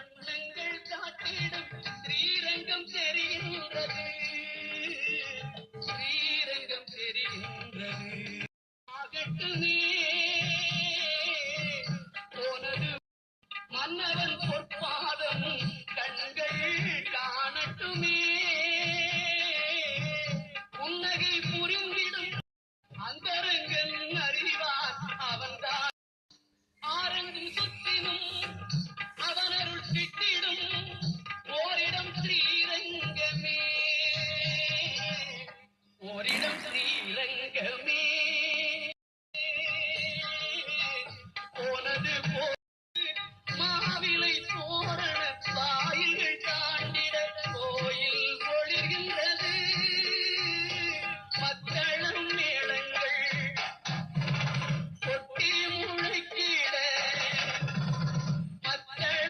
வண்ணங்கள் காட்டிடும் ஸ்ரீரங்கம் தெரிகின்றது, ஸ்ரீரங்கம் தெரிகின்றது. ஆகட்டுமே போனது மன்னவன் பொற்பாதம் கண்கள் காணட்டுமே, புன்னகை புரிந்திடும் அந்தரங்கன்